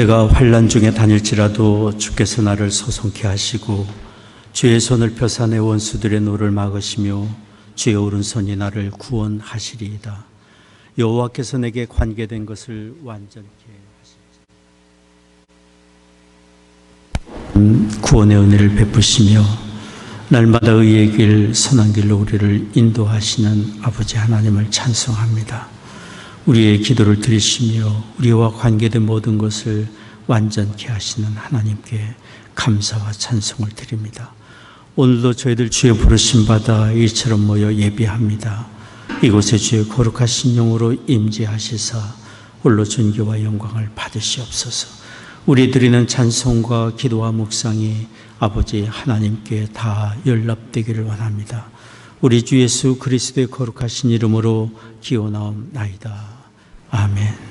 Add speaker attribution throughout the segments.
Speaker 1: 내가 환난 중에 다닐지라도 주께서 나를 소송케 하시고 주의 손을 펴사 내 원수들의 노를 막으시며 주의 오른손이 나를 구원하시리이다. 여호와께서 내게 관계된 것을 완전케 하시리이다. 구원의 은혜를 베푸시며 날마다 의의 길 선한 길로 우리를 인도하시는 아버지 하나님을 찬송합니다. 우리의 기도를 들으시며 우리와 관계된 모든 것을 완전케 하시는 하나님께 감사와 찬송을 드립니다. 오늘도 저희들 주의 부르심 받아 이처럼 모여 예배합니다. 이곳에 주의 거룩하신 영으로 임재하시사 홀로 존귀와 영광을 받으시옵소서. 우리 드리는 찬송과 기도와 묵상이 아버지 하나님께 다 연락되기를 원합니다. 우리 주 예수 그리스도의 거룩하신 이름으로 기원하옵나이다. 아멘.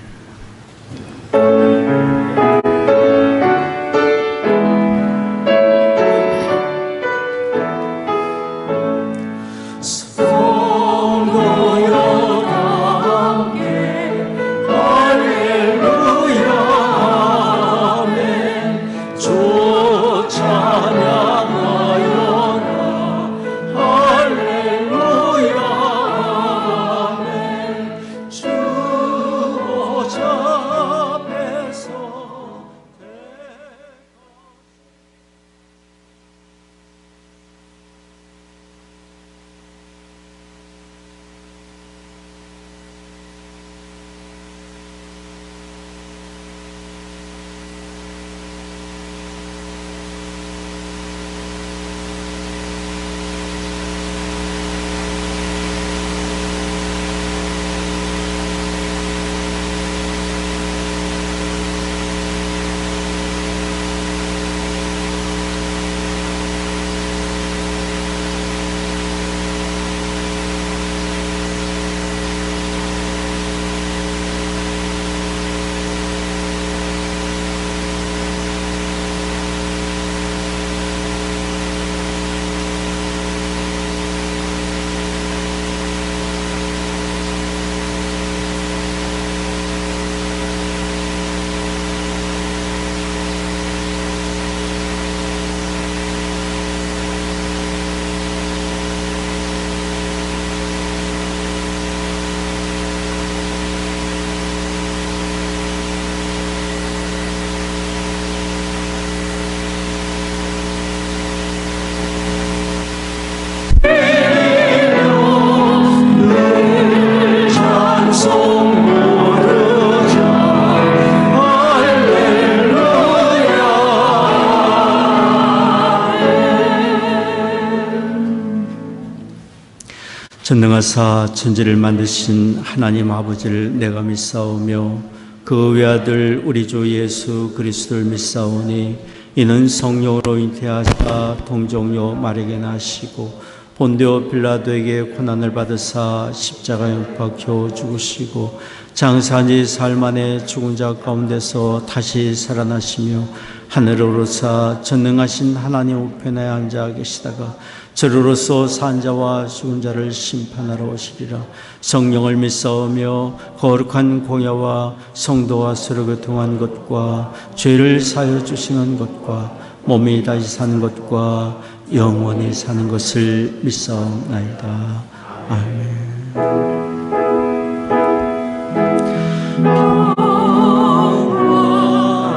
Speaker 1: 전능하사 천지를 만드신 하나님 아버지를 내가 믿사오며 그 외아들 우리 주 예수 그리스도를 믿사오니 이는 성령으로 잉태하사 동정녀 마리아에게 나시고 본디오 빌라도에게 고난을 받으사 십자가에 박혀 죽으시고 장사한 지 사흘 만에 죽은 자 가운데서 다시 살아나시며 하늘로 오르사 전능하신 하나님 우편에 앉아 계시다가 저로서 산 자와 죽은 자를 심판하러 오시리라. 성령을 믿사오며 거룩한 공예와 성도와 서로 교통한 것과 죄를 사하여 주시는 것과 몸이 다시 사는 것과 영원히 사는 것을 믿사옵나이다. 아멘.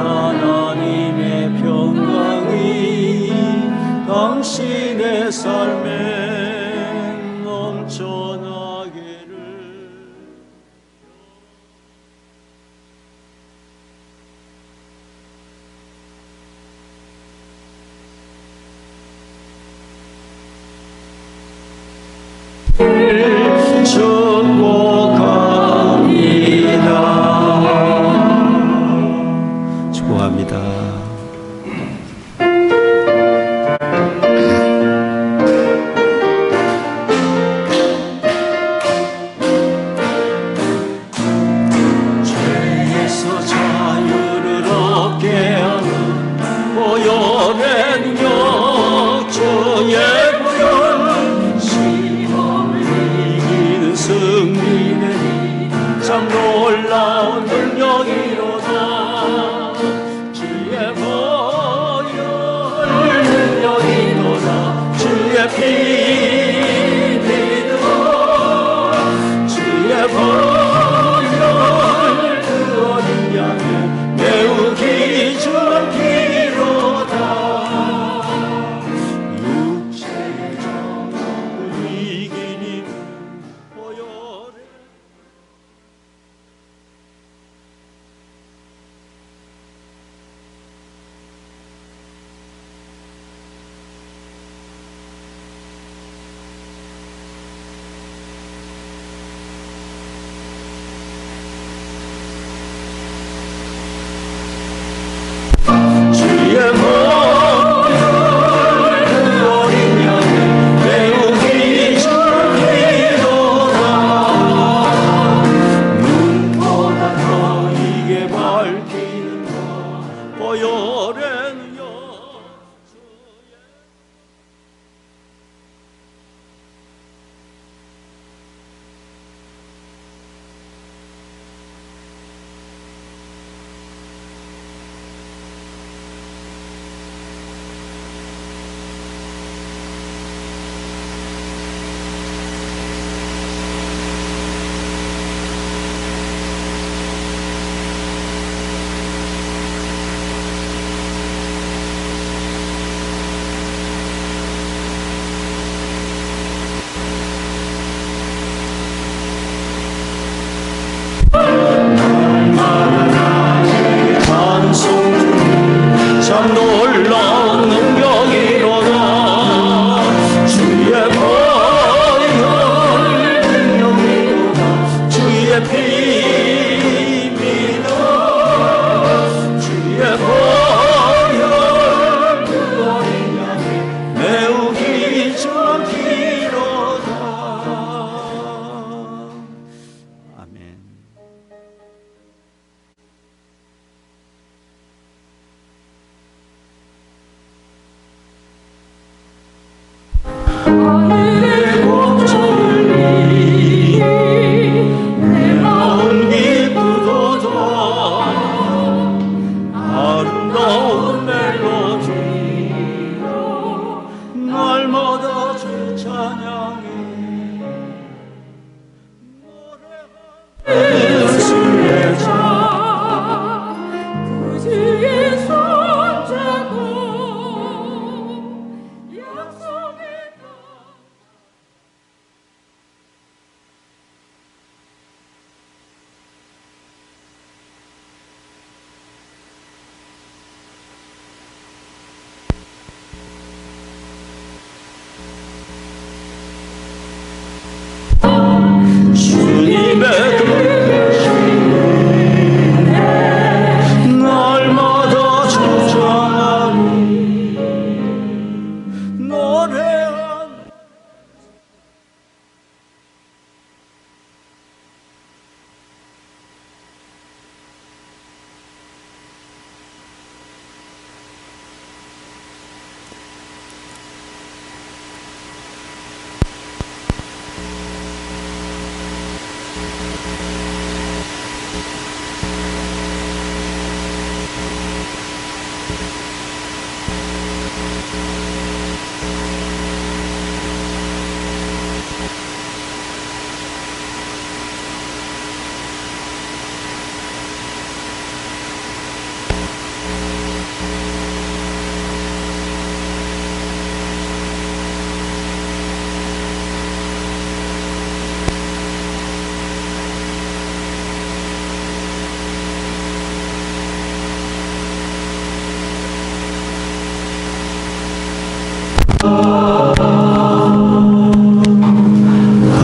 Speaker 1: 하나님의 평강이 당신의 삶에 넘쳐나기를. 축복합니다. 축복합니다.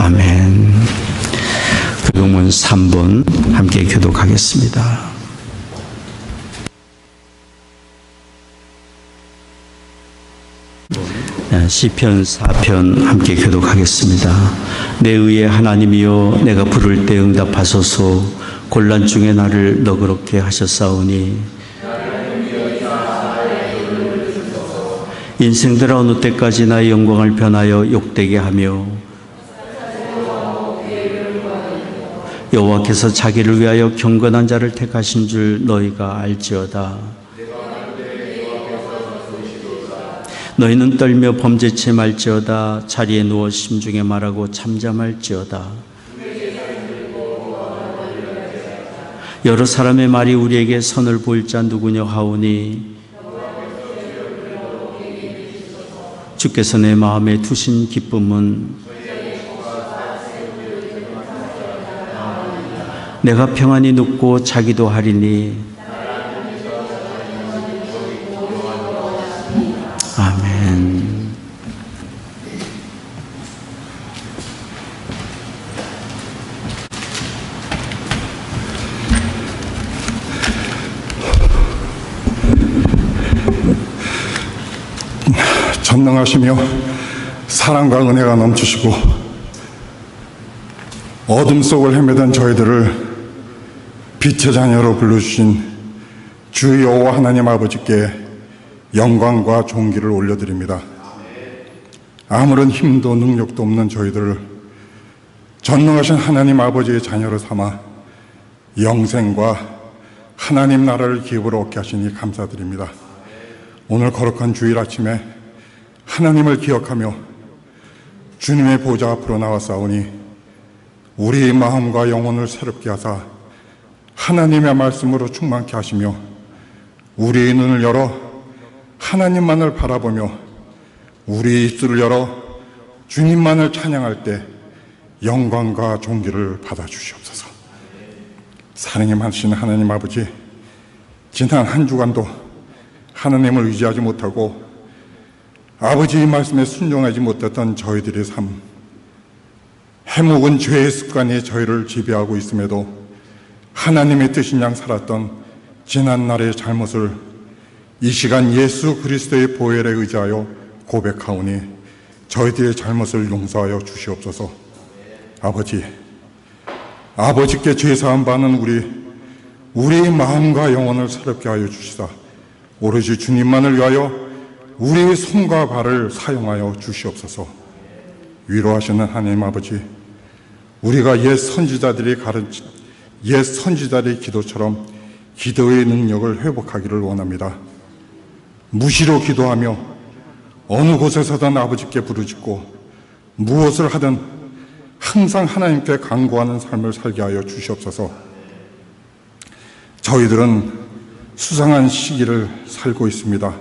Speaker 1: 아멘. 교동문 3번 함께 교독하겠습니다. 시편 4편 함께 교독하겠습니다. 내 의의 하나님이여, 내가 부를 때 응답하소서. 곤란 중에 나를 너그럽게 하셨사오니 인생들 어느 때까지 나의 영광을 변하여 욕되게 하며 여호와께서 자기를 위하여 경건한 자를 택하신 줄 너희가 알지어다. 너희는 떨며 범죄치 말지어다. 자리에 누워 심중에 말하고 잠잠할지어다. 여러 사람의 말이 우리에게 선을 보일 자 누구냐 하오니 주께서 내 마음에 두신 기쁨은 내가 평안히 눕고 자기도 하리니. 아멘.
Speaker 2: 전능하시며 사랑과 은혜가 넘치시고 어둠 속을 헤매던 저희들을 빛의 자녀로 불러주신 주 여호와 하나님 아버지께 영광과 존귀를 올려드립니다. 아무런 힘도 능력도 없는 저희들을 전능하신 하나님 아버지의 자녀로 삼아 영생과 하나님 나라를 기업으로 얻게 하시니 감사드립니다. 오늘 거룩한 주일 아침에 하나님을 기억하며 주님의 보좌 앞으로 나와싸우니 우리의 마음과 영혼을 새롭게 하사 하나님의 말씀으로 충만케 하시며 우리의 눈을 열어 하나님만을 바라보며 우리의 입술을 열어 주님만을 찬양할 때 영광과 존귀를 받아주시옵소서. 사랑이 많으신 하나님 아버지, 지난 한 주간도 하나님을 의지하지 못하고 아버지의 말씀에 순종하지 못했던 저희들의 삶, 해묵은 죄의 습관이 저희를 지배하고 있음에도 하나님의 뜻인 양 살았던 지난날의 잘못을 이 시간 예수 그리스도의 보혈에 의지하여 고백하오니 저희들의 잘못을 용서하여 주시옵소서. 아버지께 죄사함 받는 우리의 마음과 영혼을 새롭게 하여 주시사 오로지 주님만을 위하여 우리의 손과 발을 사용하여 주시옵소서. 위로하시는 하나님 아버지, 우리가 옛 선지자들의 기도처럼 기도의 능력을 회복하기를 원합니다. 무시로 기도하며 어느 곳에서든 아버지께 부르짖고 무엇을 하든 항상 하나님께 간구하는 삶을 살게 하여 주시옵소서. 저희들은 수상한 시기를 살고 있습니다.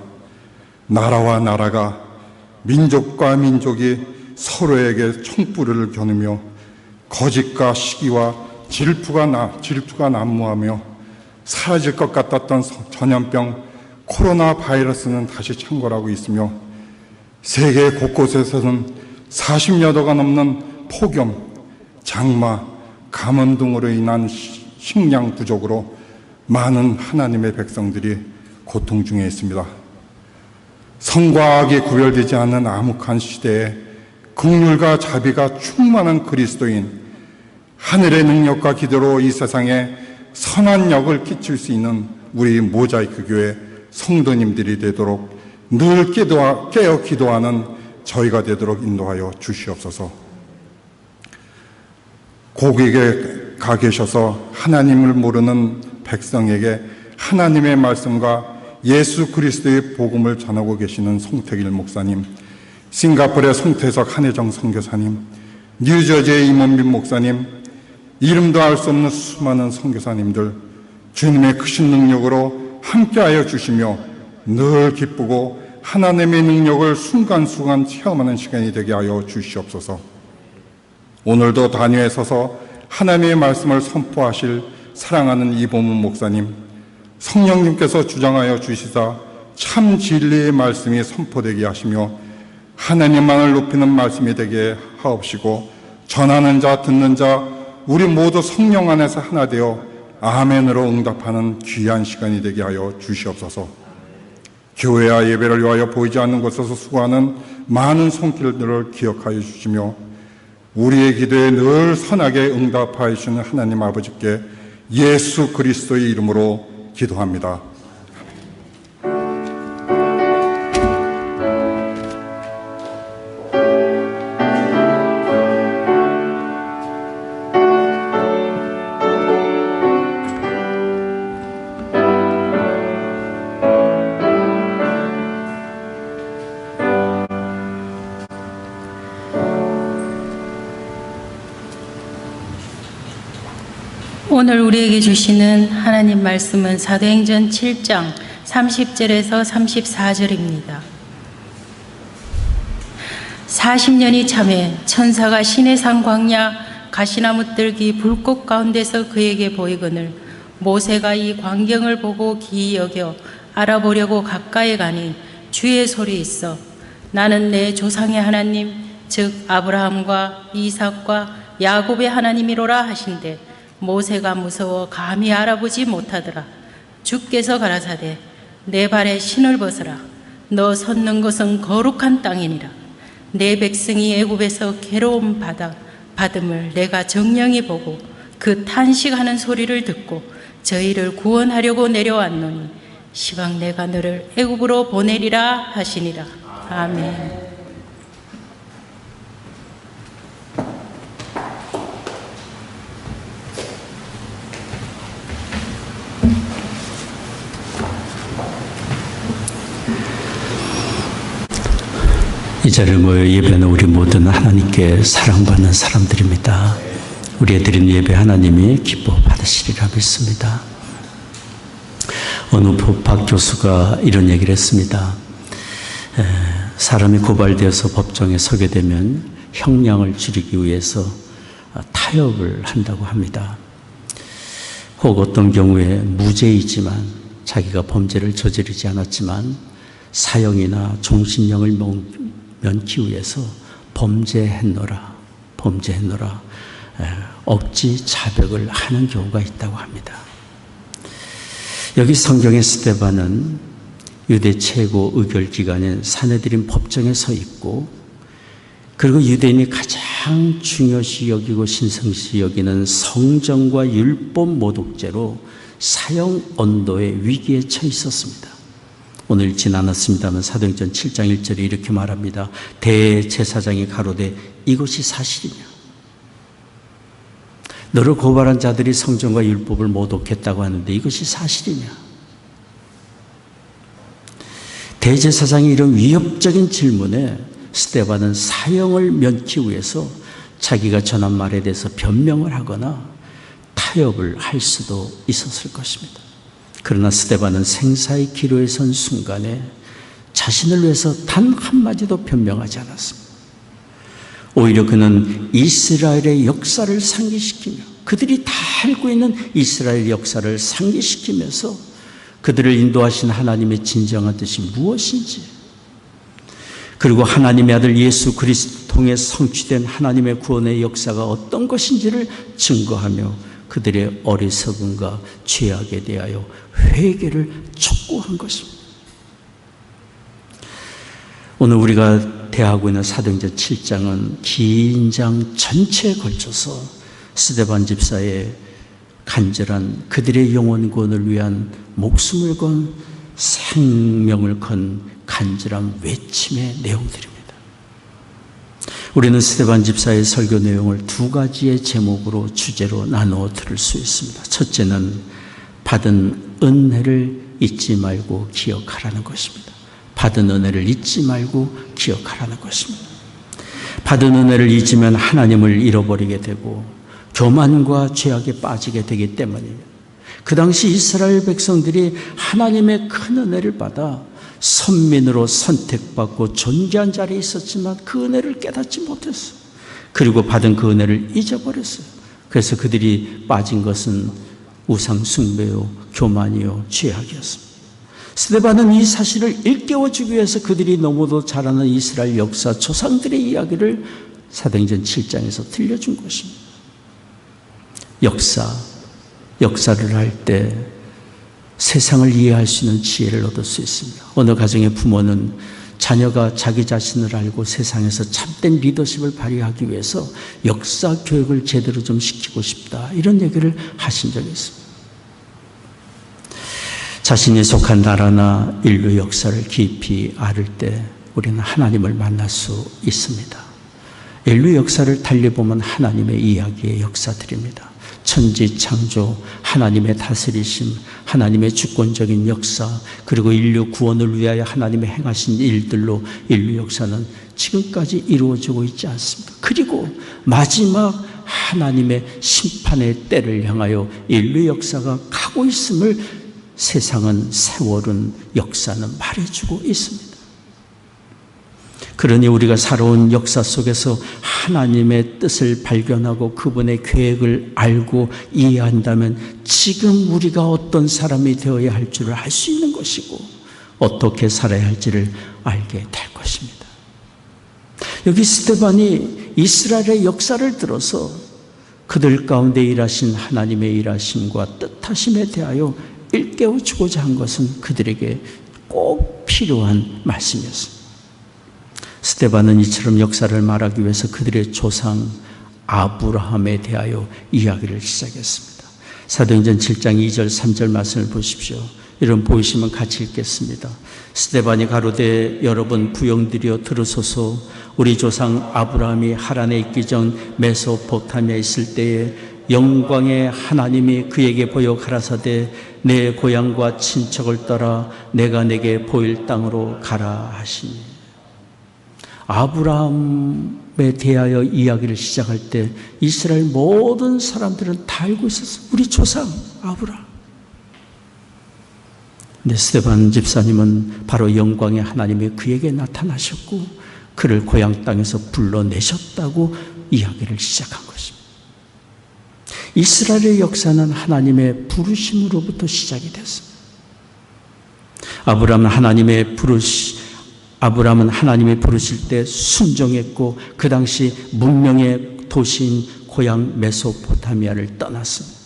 Speaker 2: 나라와 나라가, 민족과 민족이 서로에게 총불을 겨누며 거짓과 시기와 질투가 난무하며 사라질 것 같았던 전염병 코로나 바이러스는 다시 창궐하고 있으며 세계 곳곳에서는 40여 도가 넘는 폭염, 장마, 가뭄 등으로 인한 식량 부족으로 많은 하나님의 백성들이 고통 중에 있습니다. 선과 악이 구별되지 않는 암흑한 시대에 긍휼과 자비가 충만한 그리스도인, 하늘의 능력과 기도로 이 세상에 선한 역을 끼칠 수 있는 우리 모자이크 교회 성도님들이 되도록 늘 깨어 기도하는 저희가 되도록 인도하여 주시옵소서. 고국에 가 계셔서 하나님을 모르는 백성에게 하나님의 말씀과 예수 그리스도의 복음을 전하고 계시는 송택일 목사님, 싱가포르의 송태석 한혜정 선교사님, 뉴저지의 임원빈 목사님, 이름도 알 수 없는 수많은 선교사님들, 주님의 크신 능력으로 함께하여 주시며 늘 기쁘고 하나님의 능력을 순간순간 체험하는 시간이 되게 하여 주시옵소서. 오늘도 단위에 서서 하나님의 말씀을 선포하실 사랑하는 이보문 목사님, 성령님께서 주장하여 주시사 참 진리의 말씀이 선포되게 하시며 하나님만을 높이는 말씀이 되게 하옵시고, 전하는 자 듣는 자 우리 모두 성령 안에서 하나 되어 아멘으로 응답하는 귀한 시간이 되게 하여 주시옵소서. 교회와 예배를 위하여 보이지 않는 곳에서 수고하는 많은 손길들을 기억하여 주시며 우리의 기도에 늘 선하게 응답하여 주시는 하나님 아버지께 예수 그리스도의 이름으로 기도합니다.
Speaker 3: 오늘 우리에게 주시는 하나님 말씀은 사도행전 7장 30절에서 34절입니다. 40년이 참에 천사가 시내산 광야 가시나무 뜰기 불꽃 가운데서 그에게 보이거늘 모세가 이 광경을 보고 기이 여겨 알아보려고 가까이 가니 주의 소리 있어 나는 내 조상의 하나님 즉 아브라함과 이삭과 야곱의 하나님이로라 하신대 모세가 무서워 감히 알아보지 못하더라. 주께서 가라사대 내 발에 신을 벗어라. 너 섰는 곳은 거룩한 땅이니라. 내 백성이 애굽에서 괴로움 받음을 내가 정령이 보고 그 탄식하는 소리를 듣고 저희를 구원하려고 내려왔노니 시방 내가 너를 애굽으로 보내리라 하시니라. 아멘.
Speaker 1: 이 자리에 모여 예배하는 우리 모두는 하나님께 사랑받는 사람들입니다. 우리의 드린 예배 하나님이 기뻐 받으시리라 믿습니다. 어느 법학 교수가 이런 얘기를 했습니다. 사람이 고발되어서 법정에 서게 되면 형량을 줄이기 위해서 타협을 한다고 합니다. 혹 어떤 경우에 무죄이지만 자기가 범죄를 저지르지 않았지만 사형이나 종신형을 면키 위해서 범죄했노라 억지 자백을 하는 경우가 있다고 합니다. 여기 성경의 스데반은 유대 최고 의결기관인 사내들인 법정에 서 있고 그리고 유대인이 가장 중요시 여기고 신성시 여기는 성전과 율법 모독죄로 사형 언도의 위기에 처해 있었습니다. 오늘 읽진 않았습니다만 사도행전 7장 1절에 이렇게 말합니다. 대제사장이 가로되 이것이 사실이냐? 너를 고발한 자들이 성전과 율법을 모독했다고 하는데 이것이 사실이냐? 대제사장이 이런 위협적인 질문에 스데반은 사형을 면키 위해서 자기가 전한 말에 대해서 변명을 하거나 타협을 할 수도 있었을 것입니다. 그러나 스데반은 생사의 기로에 선 순간에 자신을 위해서 단 한마디도 변명하지 않았습니다. 오히려 그는 이스라엘의 역사를 상기시키며 그들이 다 알고 있는 이스라엘 역사를 상기시키면서 그들을 인도하신 하나님의 진정한 뜻이 무엇인지 그리고 하나님의 아들 예수 그리스도를 통해 성취된 하나님의 구원의 역사가 어떤 것인지를 증거하며 그들의 어리석음과 죄악에 대하여 회개를 촉구한 것입니다. 오늘 우리가 대하고 있는 사도행전 7장은 긴 장 전체에 걸쳐서 스데반 집사의 간절한 그들의 영혼 구원을 위한 목숨을 건 생명을 건 간절한 외침의 내용들입니다. 우리는 스데반 집사의 설교 내용을 두 가지의 제목으로 주제로 나누어 들을 수 있습니다. 첫째는 받은 은혜를 잊지 말고 기억하라는 것입니다. 받은 은혜를 잊지 말고 기억하라는 것입니다. 받은 은혜를 잊으면 하나님을 잃어버리게 되고 교만과 죄악에 빠지게 되기 때문입니다. 그 당시 이스라엘 백성들이 하나님의 큰 은혜를 받아 선민으로 선택받고 존귀한 자리에 있었지만 그 은혜를 깨닫지 못했어요. 그리고 받은 그 은혜를 잊어버렸어요. 그래서 그들이 빠진 것은 우상 숭배요, 교만이요, 죄악이었습니다. 스데반은 이 사실을 일깨워주기 위해서 그들이 너무도 잘 아는 이스라엘 역사, 조상들의 이야기를 사도행전 7장에서 들려준 것입니다. 역사를 할 때 세상을 이해할 수 있는 지혜를 얻을 수 있습니다. 어느 가정의 부모는 자녀가 자기 자신을 알고 세상에서 참된 리더십을 발휘하기 위해서 역사 교육을 제대로 좀 시키고 싶다, 이런 얘기를 하신 적이 있습니다. 자신이 속한 나라나 인류 역사를 깊이 알을 때 우리는 하나님을 만날 수 있습니다. 인류 역사를 달리보면 하나님의 이야기의 역사들입니다. 천지 창조, 하나님의 다스리심, 하나님의 주권적인 역사, 그리고 인류 구원을 위하여 하나님이 행하신 일들로 인류 역사는 지금까지 이루어지고 있지 않습니까? 그리고 마지막 하나님의 심판의 때를 향하여 인류 역사가 가고 있음을 세상은, 세월은, 역사는 말해주고 있습니다. 그러니 우리가 살아온 역사 속에서 하나님의 뜻을 발견하고 그분의 계획을 알고 이해한다면 지금 우리가 어떤 사람이 되어야 할 줄을 알 수 있는 것이고 어떻게 살아야 할지를 알게 될 것입니다. 여기 스데반이 이스라엘의 역사를 들어서 그들 가운데 일하신 하나님의 일하심과 뜻하심에 대하여 일깨워주고자 한 것은 그들에게 꼭 필요한 말씀이었습니다. 스데반은 이처럼 역사를 말하기 위해서 그들의 조상 아브라함에 대하여 이야기를 시작했습니다. 사도행전 7장 2절 3절 말씀을 보십시오. 이런 보이시면 같이 읽겠습니다. 스데반이 가로되 여러분 부영들이여 들으소서. 우리 조상 아브라함이 하란에 있기 전 메소포타미아에 있을 때에 영광의 하나님이 그에게 보여 가라사대 내 고향과 친척을 떠나 내가 내게 보일 땅으로 가라 하시니. 아브라함에 대하여 이야기를 시작할 때 이스라엘 모든 사람들은 다 알고 있었어요. 우리 조상 아브라함. 근데 스데반 집사님은 바로 영광의 하나님이 그에게 나타나셨고 그를 고향 땅에서 불러내셨다고 이야기를 시작한 것입니다. 이스라엘의 역사는 하나님의 부르심으로부터 시작이 됐습니다. 아브라함은 하나님이 부르실 때 순종했고 그 당시 문명의 도시인 고향 메소포타미아를 떠났습니다.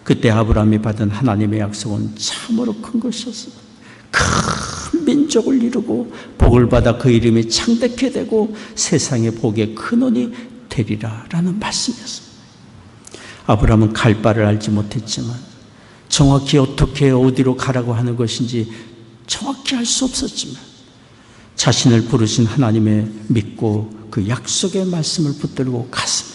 Speaker 1: 그때 아브라함이 받은 하나님의 약속은 참으로 큰 것이었습니다. 큰 민족을 이루고 복을 받아 그 이름이 창대케 되고 세상의 복의 근원이 되리라 라는 말씀이었습니다. 아브라함은 갈 바를 알지 못했지만 정확히 어떻게 어디로 가라고 하는 것인지 정확히 알 수 없었지만 자신을 부르신 하나님의 믿고 그 약속의 말씀을 붙들고 갔습니다.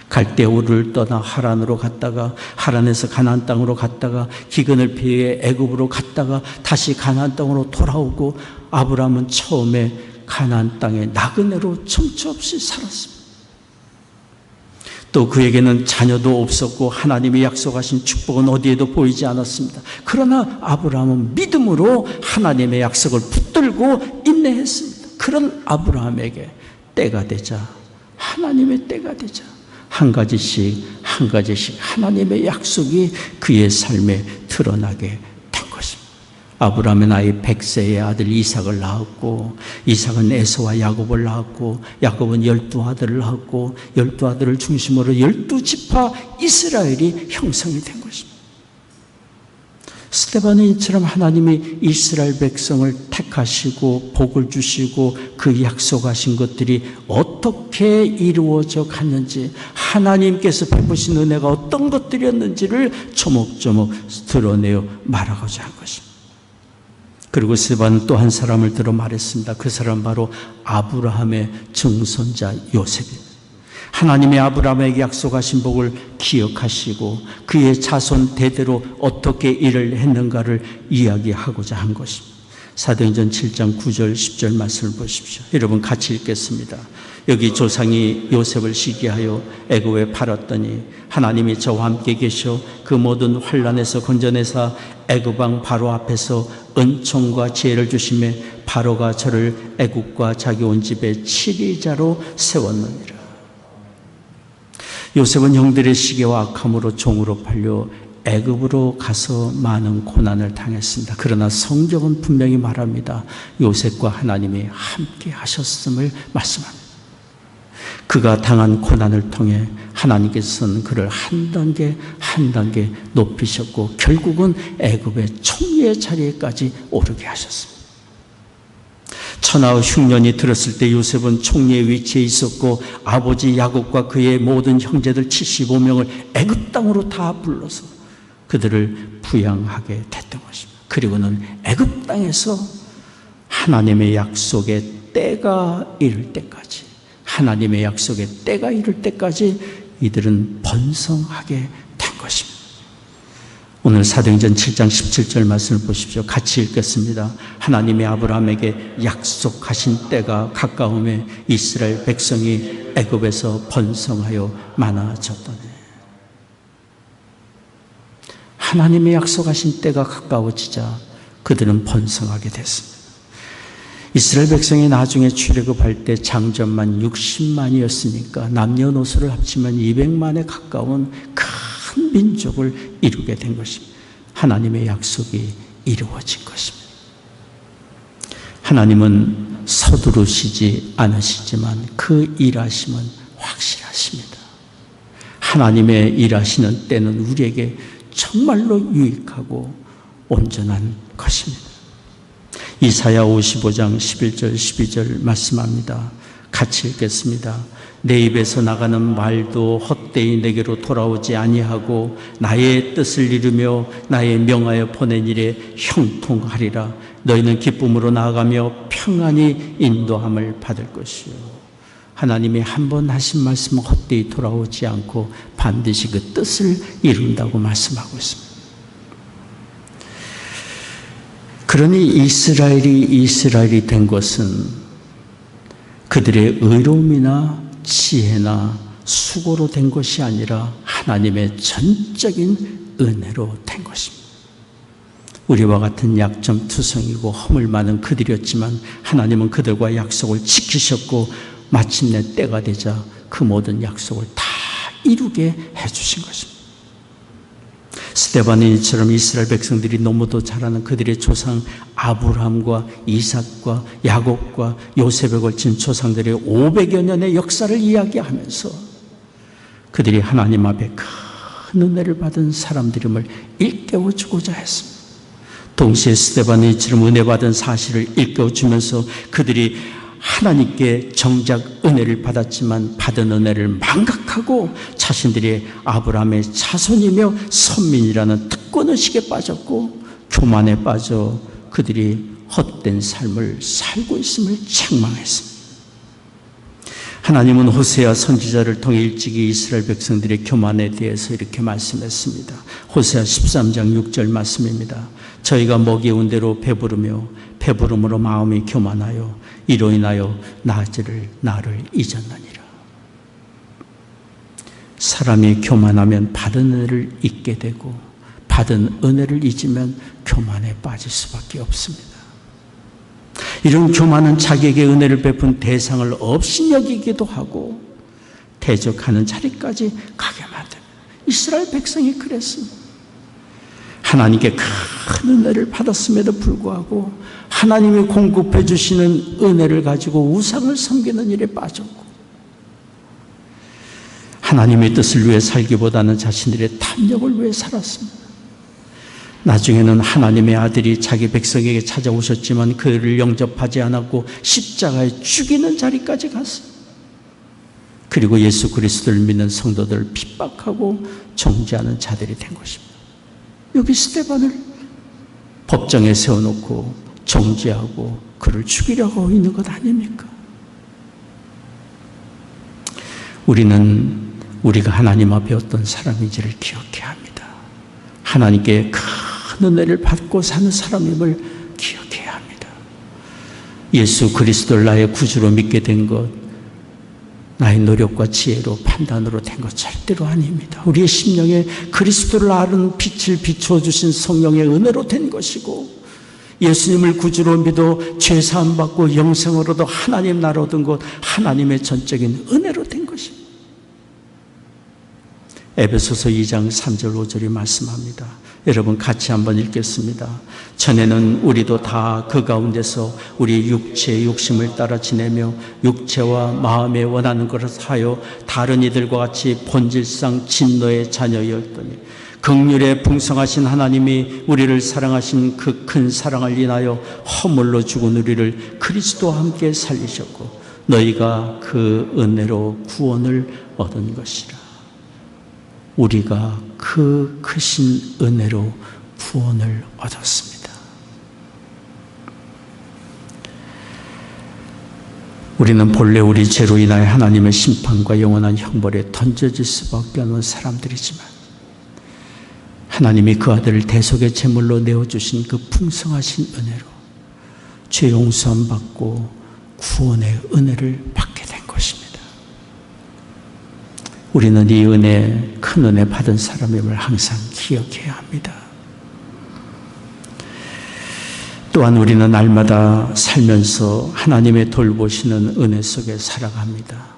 Speaker 1: 갈대우를 떠나 하란으로 갔다가 하란에서 가나안 땅으로 갔다가 기근을 피해 애굽으로 갔다가 다시 가나안 땅으로 돌아오고 아브라함은 처음에 가나안 땅의 나그네로 정처 없이 살았습니다. 또 그에게는 자녀도 없었고 하나님이 약속하신 축복은 어디에도 보이지 않았습니다. 그러나 아브라함은 믿음으로 하나님의 약속을 붙들고 인내했습니다. 그런 아브라함에게 때가 되자, 하나님의 때가 되자 한 가지씩 하나님의 약속이 그의 삶에 드러나게 된 것입니다. 아브라함은 나이 100세의 아들 이삭을 낳았고 이삭은 에서와 야곱을 낳았고 야곱은 12아들을 낳았고 12아들을 중심으로 12지파 이스라엘이 형성이 된 것입니다. 스데반은 이처럼 하나님이 이스라엘 백성을 택하시고 복을 주시고 그 약속하신 것들이 어떻게 이루어져 갔는지 하나님께서 베푸신 은혜가 어떤 것들이었는지를 조목조목 드러내어 말하고자 한 것입니다. 그리고 스데반은 또 한 사람을 들어 말했습니다. 그 사람 바로 아브라함의 증손자 요셉입니다. 하나님의 아브라함에게 약속하신 복을 기억하시고 그의 자손 대대로 어떻게 일을 했는가를 이야기하고자 한 것입니다. 사도행전 7장 9절 10절 말씀을 보십시오. 여러분 같이 읽겠습니다. 여기 조상이 요셉을 시기하여 애굽에 팔았더니 하나님이 저와 함께 계셔 그 모든 환난에서 건져내사 애굽 왕 바로 앞에서 은총과 지혜를 주시매 바로가 저를 애굽과 자기 온 집의 치리자로 세웠느니라. 요셉은 형들의 시기와 악함으로 종으로 팔려 애굽으로 가서 많은 고난을 당했습니다. 그러나 성경은 분명히 말합니다. 요셉과 하나님이 함께 하셨음을 말씀합니다. 그가 당한 고난을 통해 하나님께서는 그를 한 단계 한 단계 높이셨고 결국은 애굽의 총리의 자리에까지 오르게 하셨습니다. 천하 흉년이 들었을 때 요셉은 총리의 위치에 있었고 아버지 야곱과 그의 모든 형제들 75명을 애굽 땅으로 다 불러서 그들을 부양하게 됐던 것입니다. 그리고는 애굽 땅에서 하나님의 약속의 때가 이를 때까지, 하나님의 약속의 때가 이를 때까지 이들은 번성하게 된 것입니다. 오늘 사도행전 7장 17절 말씀을 보십시오. 같이 읽겠습니다. 하나님이 아브라함에게 약속하신 때가 가까움에 이스라엘 백성이 애굽에서 번성하여 많아졌더니, 하나님의 약속하신 때가 가까워지자 그들은 번성하게 됐습니다. 이스라엘 백성이 나중에 출애굽할 때 장전만 60만이었으니까 남녀노소를 합치면 200만에 가까운 큰 민족을 이루게 된 것입니다. 하나님의 약속이 이루어진 것입니다. 하나님은 서두르시지 않으시지만 그 일하심은 확실하십니다. 하나님의 일하시는 때는 우리에게 정말로 유익하고 온전한 것입니다. 이사야 55장 11절 12절 말씀합니다. 같이 읽겠습니다. 내 입에서 나가는 말도 헛되이 내게로 돌아오지 아니하고 나의 뜻을 이루며 나의 명하여 보낸 일에 형통하리라. 너희는 기쁨으로 나아가며 평안히 인도함을 받을 것이요. 하나님이 한 번 하신 말씀은 헛되이 돌아오지 않고 반드시 그 뜻을 이룬다고 말씀하고 있습니다. 그러니 이스라엘이 된 것은 그들의 의로움이나 지혜나 수고로 된 것이 아니라 하나님의 전적인 은혜로 된 것입니다. 우리와 같은 약점투성이고 허물 많은 그들이었지만 하나님은 그들과 약속을 지키셨고 마침내 때가 되자 그 모든 약속을 다 이루게 해주신 것입니다. 스데반인처럼 이스라엘 백성들이 너무도 잘 아는 그들의 조상 아브라함과 이삭과 야곱과 요셉에 걸친 조상들의 500여 년의 역사를 이야기하면서 그들이 하나님 앞에 큰 은혜를 받은 사람들임을 일깨워주고자 했습니다. 동시에 스데반인처럼 은혜 받은 사실을 일깨워주면서 그들이 하나님께 정작 은혜를 받았지만 받은 은혜를 망각하고 자신들이 아브라함의 자손이며 선민이라는 특권의식에 빠졌고 교만에 빠져 그들이 헛된 삶을 살고 있음을 책망했습니다. 하나님은 호세아 선지자를 통해 일찍이 이스라엘 백성들의 교만에 대해서 이렇게 말씀했습니다. 호세아 13장 6절 말씀입니다. 저희가 먹이 온 대로 배부르며 배부름으로 마음이 교만하여 이로 인하여 나를 잊었느니라. 사람이 교만하면 받은 은혜를 잊게 되고 받은 은혜를 잊으면 교만에 빠질 수밖에 없습니다. 이런 교만은 자기에게 은혜를 베푼 대상을 업신여기기도 하고 대적하는 자리까지 가게 만듭니다. 이스라엘 백성이 그랬습니다. 하나님께 큰 은혜를 받았음에도 불구하고 하나님이 공급해 주시는 은혜를 가지고 우상을 섬기는 일에 빠졌고 하나님의 뜻을 위해 살기보다는 자신들의 탐욕을 위해 살았습니다. 나중에는 하나님의 아들이 자기 백성에게 찾아오셨지만 그를 영접하지 않았고 십자가에 죽이는 자리까지 갔어요. 그리고 예수 그리스도를 믿는 성도들을 핍박하고 정죄하는 자들이 된 것입니다. 여기 스데반을 법정에 세워놓고 정죄하고 그를 죽이려고 있는 것 아닙니까? 우리는 우리가 하나님 앞에 어떤 사람인지를 기억해야 합니다. 하나님께 큰 은혜를 받고 사는 사람임을 기억해야 합니다. 예수 그리스도를 나의 구주로 믿게 된 것, 나의 노력과 지혜로 판단으로 된 것 절대로 아닙니다. 우리의 심령에 그리스도를 아는 빛을 비춰주신 성령의 은혜로 된 것이고, 예수님을 구주로 믿어 죄사함 받고 영생을 얻어 하나님 나라 얻은 것, 하나님의 전적인 은혜로 된 것입니다. 에베소서 2장 3절 5절이 말씀합니다. 여러분 같이 한번 읽겠습니다. 전에는 우리도 다 그 가운데서 우리 육체의 욕심을 따라 지내며 육체와 마음에 원하는 것을 하여 다른 이들과 같이 본질상 진노의 자녀였더니 긍휼에 풍성하신 하나님이 우리를 사랑하신 그 큰 사랑을 인하여 허물로 죽은 우리를 그리스도와 함께 살리셨고 너희가 그 은혜로 구원을 얻은 것이라. 우리가 그 크신 은혜로 구원을 얻었습니다. 우리는 본래 우리 죄로 인하여 하나님의 심판과 영원한 형벌에 던져질 수밖에 없는 사람들이지만 하나님이 그 아들을 대속의 제물로 내어주신 그 풍성하신 은혜로 죄 용서함 받고 구원의 은혜를 받게 된 것입니다. 우리는 이 은혜, 큰 은혜 받은 사람임을 항상 기억해야 합니다. 또한 우리는 날마다 살면서 하나님의 돌보시는 은혜 속에 살아갑니다.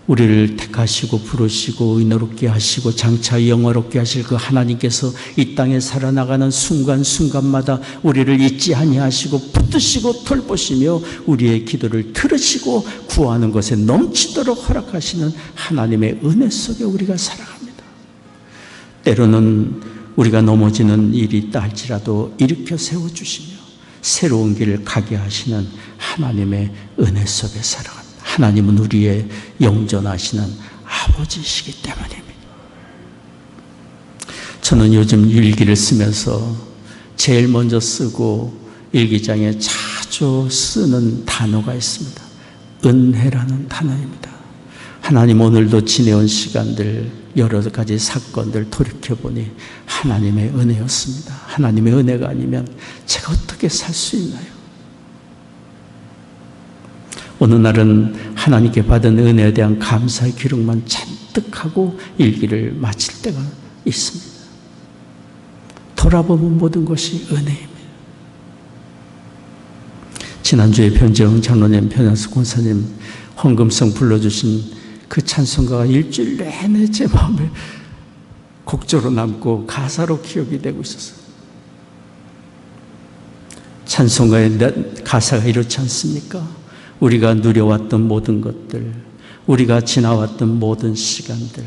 Speaker 1: 우리를 택하시고 부르시고 의롭게 하시고 장차 영화롭게 하실 그 하나님께서 이 땅에 살아나가는 순간순간마다 우리를 잊지 아니하시고 붙드시고 돌보시며 우리의 기도를 들으시고 구하는 것에 넘치도록 허락하시는 하나님의 은혜 속에 우리가 살아갑니다. 때로는 우리가 넘어지는 일이 있다 할지라도 일으켜 세워주시며 새로운 길을 가게 하시는 하나님의 은혜 속에 살아갑니다. 하나님은 우리의 영존하시는 아버지이시기 때문입니다. 저는 요즘 일기를 쓰면서 제일 먼저 쓰고 일기장에 자주 쓰는 단어가 있습니다. 은혜라는 단어입니다. 하나님 오늘도 지내온 시간들, 여러 가지 사건들 돌이켜보니 하나님의 은혜였습니다. 하나님의 은혜가 아니면 제가 어떻게 살 수 있나요? 어느 날은 하나님께 받은 은혜에 대한 감사의 기록만 잔뜩 하고 일기를 마칠 때가 있습니다. 돌아보면 모든 것이 은혜입니다. 지난주에 변재영 장로님, 변현수 권사님 헌금성 불러주신 그 찬송가가 일주일 내내 제 마음에 곡조로 남고 가사로 기억이 되고 있었어요. 찬송가의 가사가 이렇지 않습니까? 우리가 누려왔던 모든 것들, 우리가 지나왔던 모든 시간들,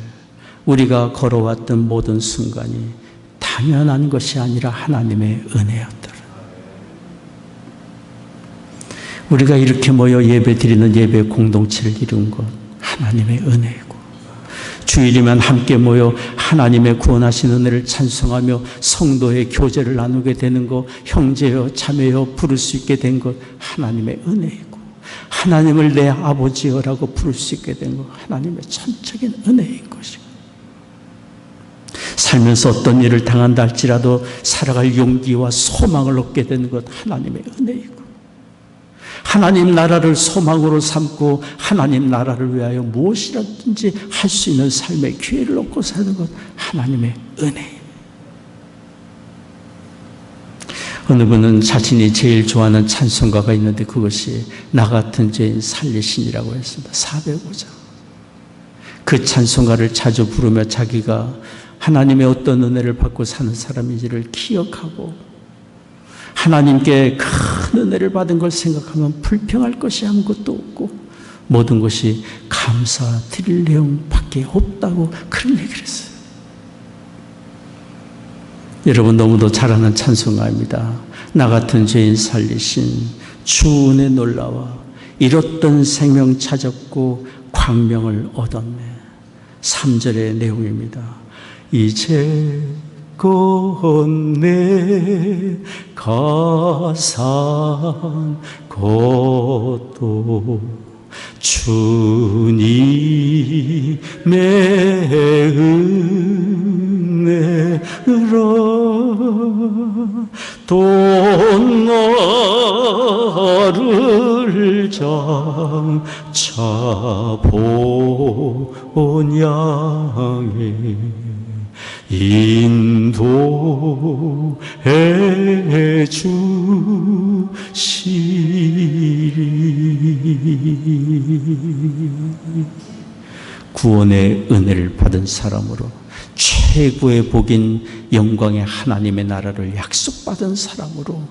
Speaker 1: 우리가 걸어왔던 모든 순간이 당연한 것이 아니라 하나님의 은혜였더라. 우리가 이렇게 모여 예배 드리는 예배 공동체를 이룬 것 하나님의 은혜이고, 주일이면 함께 모여 하나님의 구원하신 은혜를 찬송하며 성도의 교제를 나누게 되는 것, 형제여 자매여 부를 수 있게 된 것 하나님의 은혜이고, 하나님을 내 아버지여라고 부를 수 있게 된 것 하나님의 전적인 은혜인 것이고, 살면서 어떤 일을 당한다 할지라도 살아갈 용기와 소망을 얻게 되는 것 하나님의 은혜이고, 하나님 나라를 소망으로 삼고 하나님 나라를 위하여 무엇이라든지 할 수 있는 삶의 기회를 얻고 사는 것 하나님의 은혜입니다. 어느 분은 자신이 제일 좋아하는 찬송가가 있는데 그것이 나 같은 죄인 살리신이라고 했습니다. 405장. 그 찬송가를 자주 부르며 자기가 하나님의 어떤 은혜를 받고 사는 사람인지를 기억하고 하나님께 큰 은혜를 받은 걸 생각하면 불평할 것이 아무것도 없고 모든 것이 감사드릴 내용밖에 없다고 그런 얘기를 했어요. 여러분 너무도 잘 아는 찬송가입니다. 나 같은 죄인 살리신 주 은혜 놀라와 잃었던 생명 찾았고 광명을 얻었네. 3절의 내용입니다. 이제 건네가산 것도 주님의 은혜라. 또 나를 장차 본 양에 인도해 주시리. 구원의 은혜를 받은 사람으로 최고의 복인 영광의 하나님의 나라를 약속받은 사람으로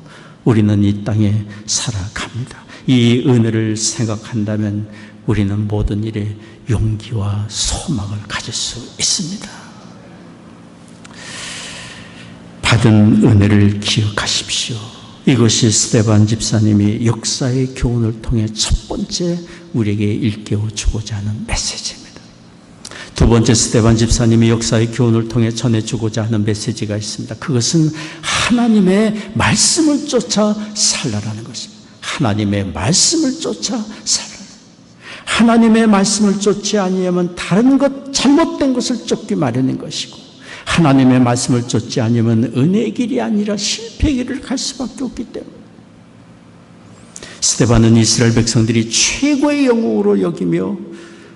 Speaker 1: 우리는 이 땅에 살아갑니다. 이 은혜를 생각한다면 우리는 모든 일에 용기와 소망을 가질 수 있습니다. 받은 은혜를 기억하십시오. 이것이 스데반 집사님이 역사의 교훈을 통해 첫 번째 우리에게 일깨워 주고자 하는 메시지입니다. 두 번째, 스데반 집사님이 역사의 교훈을 통해 전해주고자 하는 메시지가 있습니다. 그것은 하나님의 말씀을 쫓아 살라라는 것입니다. 하나님의 말씀을 쫓아 살라. 하나님의 말씀을 쫓지 아니하면 다른 것, 잘못된 것을 쫓기 마련인 것이고, 하나님의 말씀을 쫓지 아니하면 은혜의 길이 아니라 실패의 길을 갈 수밖에 없기 때문에, 스데반은 이스라엘 백성들이 최고의 영웅으로 여기며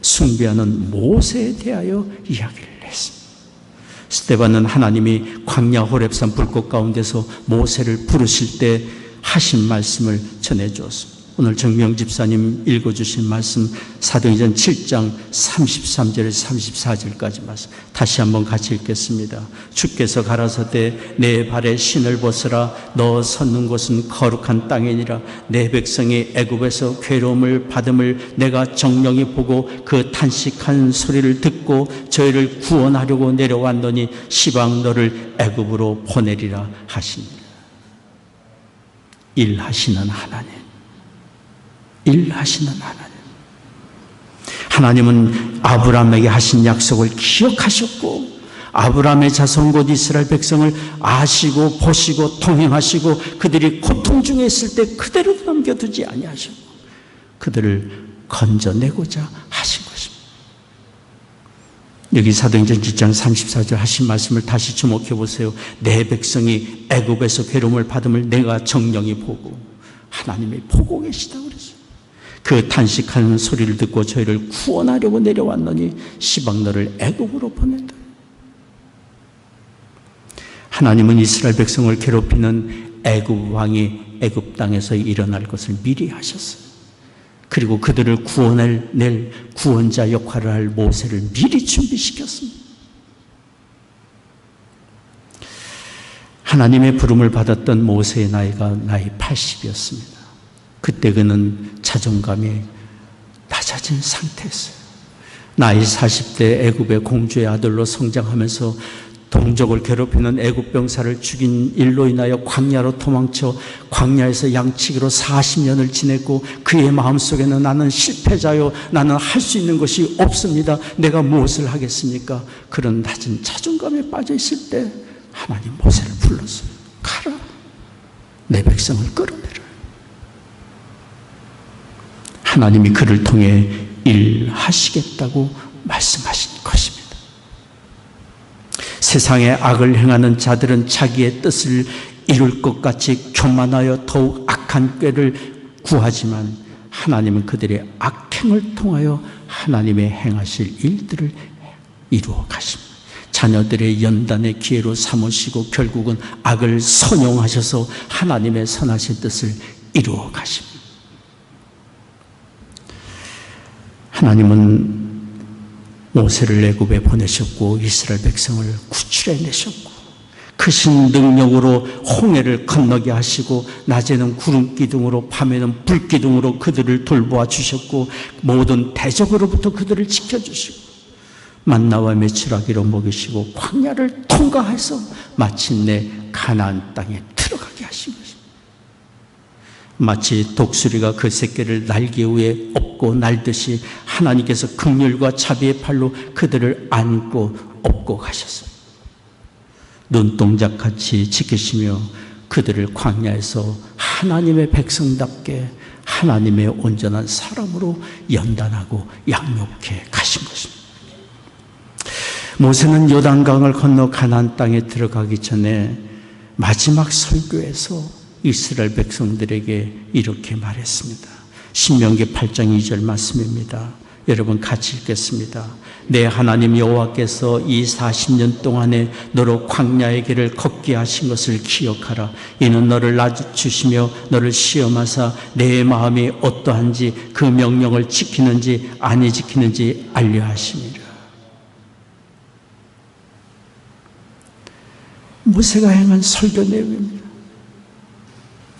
Speaker 1: 숭배하는 모세에 대하여 이야기를 했습니다. 스데반은 하나님이 광야 호렙산 불꽃 가운데서 모세를 부르실 때 하신 말씀을 전해주었습니다. 오늘 정명 집사님 읽어주신 말씀, 사도행전 7장 33절에서 34절까지 말씀 다시 한번 같이 읽겠습니다. 주께서 가라사대 내 발에 신을 벗으라. 너 섰는 곳은 거룩한 땅이니라. 내 백성이 애굽에서 괴로움을 받음을 내가 정령이 보고 그 탄식한 소리를 듣고 저희를 구원하려고 내려왔더니 시방 너를 애굽으로 보내리라 하시니라. 일하시는 하나님, 일하시는 하나님. 하나님은 아브라함에게 하신 약속을 기억하셨고, 아브라함의 자손 곧 이스라엘 백성을 아시고 보시고 통행하시고 그들이 고통 중에 있을 때 그대로 넘겨두지 아니하셨고 그들을 건져내고자 하신 것입니다. 여기 사도행전 7장 34절 하신 말씀을 다시 주목해 보세요. 내 백성이 애굽에서 괴로움을 받음을 내가 정령이 보고, 하나님이 보고 계시다 그랬어요. 그 탄식하는 소리를 듣고 저희를 구원하려고 내려왔더니 시방 너를 애굽으로 보낸다. 하나님은 이스라엘 백성을 괴롭히는 애굽 왕이 애굽 땅에서 일어날 것을 미리 하셨어요. 그리고 그들을 구원할 구원자 역할을 할 모세를 미리 준비시켰습니다. 하나님의 부름을 받았던 모세의 나이가 나이 80이었습니다. 그때 그는 자존감이 낮아진 상태였어요. 나이 40대 애굽의 공주의 아들로 성장하면서 동족을 괴롭히는 애굽 병사를 죽인 일로 인하여 광야로 도망쳐 광야에서 양치기로 40년을 지냈고, 그의 마음속에는 나는 실패자요, 나는 할 수 있는 것이 없습니다, 내가 무엇을 하겠습니까? 그런 낮은 자존감에 빠져 있을 때 하나님 모세를 불렀어요. 가라, 내 백성을 끌어내라. 하나님이 그를 통해 일하시겠다고 말씀하신 것입니다. 세상에 악을 행하는 자들은 자기의 뜻을 이룰 것 같이 교만하여 더욱 악한 꾀를 구하지만, 하나님은 그들의 악행을 통하여 하나님의 행하실 일들을 이루어 가십니다. 자녀들의 연단의 기회로 삼으시고 결국은 악을 선용하셔서 하나님의 선하신 뜻을 이루어 가십니다. 하나님은 모세를 애굽에 보내셨고 이스라엘 백성을 구출해내셨고, 크신 능력으로 홍해를 건너게 하시고 낮에는 구름 기둥으로 밤에는 불 기둥으로 그들을 돌보아 주셨고, 모든 대적으로부터 그들을 지켜주시고 만나와 메추라기로 먹이시고 광야를 통과해서 마침내 가나안 땅에 들어가게 하신 것입니다. 마치 독수리가 그 새끼를 날개 위에 업고 날듯이 하나님께서 긍휼과 자비의 팔로 그들을 안고 업고 가셨어요. 눈동자같이 지키시며 그들을 광야에서 하나님의 백성답게 하나님의 온전한 사람으로 연단하고 양육해 가신 것입니다. 모세는 요단강을 건너 가나안 땅에 들어가기 전에 마지막 설교에서 이스라엘 백성들에게 이렇게 말했습니다. 신명기 8장 2절 말씀입니다. 여러분 같이 읽겠습니다. 내 하나님 여호와께서 이 40년 동안에 너로 광야의 길을 걷게 하신 것을 기억하라. 이는 너를 낮추시며 너를 시험하사 내 마음이 어떠한지 그 명령을 지키는지 아니 지키는지 알려 하심이라. 모세가 행한 설교 내용입니다.